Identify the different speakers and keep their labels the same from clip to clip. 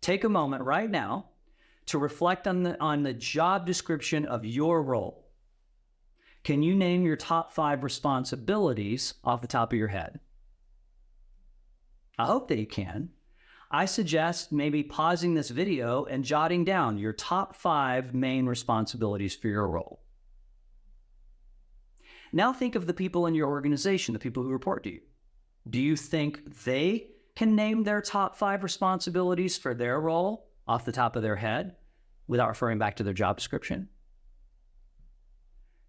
Speaker 1: take a moment right now to reflect on the job description of your role. Can you name your top 5 responsibilities off the top of your head? I hope that you can. I suggest maybe pausing this video and jotting down your top 5 main responsibilities for your role. Now think of the people in your organization, the people who report to you. Do you think they can name their top 5 responsibilities for their role off the top of their head without referring back to their job description?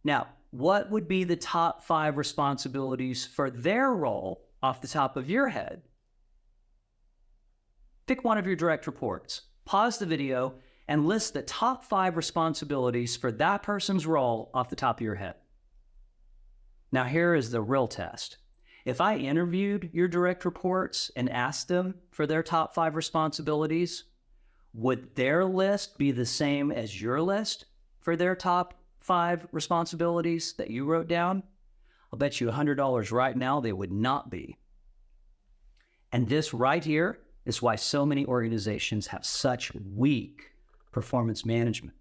Speaker 1: Now, what would be the top 5 responsibilities for their role off the top of your head? Pick one of your direct reports, pause the video, and list the top 5 responsibilities for that person's role off the top of your head. Now here is the real test. If I interviewed your direct reports and asked them for their top 5 responsibilities, would their list be the same as your list for their top 5 responsibilities that you wrote down? I'll bet you $100 right now they would not be. And this right here is why so many organizations have such weak performance management,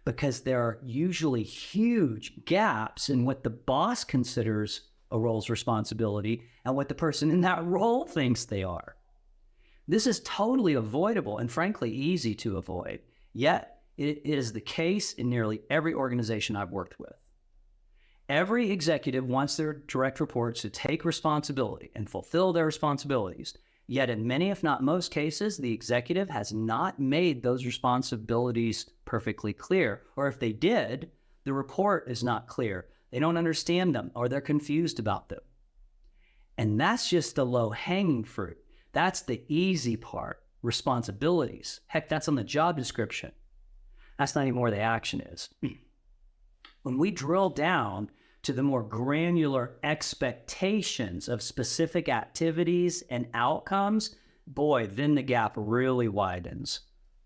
Speaker 1: because there are usually huge gaps in what the boss considers a role's responsibility and what the person in that role thinks they are. This is totally avoidable and frankly easy to avoid, yet it is the case in nearly every organization I've worked with. Every executive wants their direct reports to take responsibility and fulfill their responsibilities. Yet in many, if not most cases, the executive has not made those responsibilities perfectly clear. Or if they did, the report is not clear. They don't understand them, or they're confused about them. And that's just the low-hanging fruit. That's the easy part, responsibilities. Heck, that's on the job description. That's not even where the action is. When we drill down to the more granular expectations of specific activities and outcomes, boy, then the gap really widens,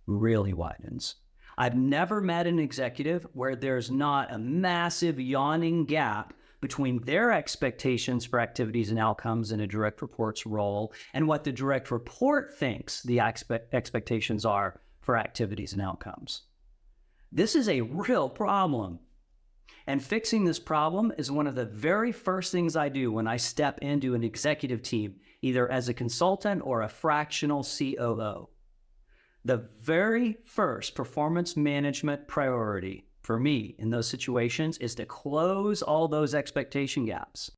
Speaker 1: really widens. I've never met an executive where there's not a massive yawning gap between their expectations for activities and outcomes in a direct report's role and what the direct report thinks the expectations are for activities and outcomes. This is a real problem. And fixing this problem is one of the very first things I do when I step into an executive team, either as a consultant or a fractional COO. The very first performance management priority for me in those situations is to close all those expectation gaps.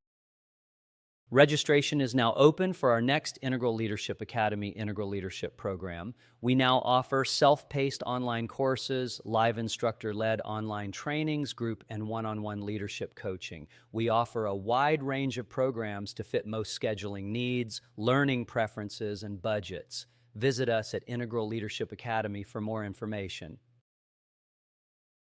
Speaker 1: Registration is now open for our next Integral Leadership Academy Integral Leadership Program. We now offer self-paced online courses, live instructor-led online trainings, group and one-on-one leadership coaching. We offer a wide range of programs to fit most scheduling needs, learning preferences, and budgets. Visit us at Integral Leadership Academy for more information.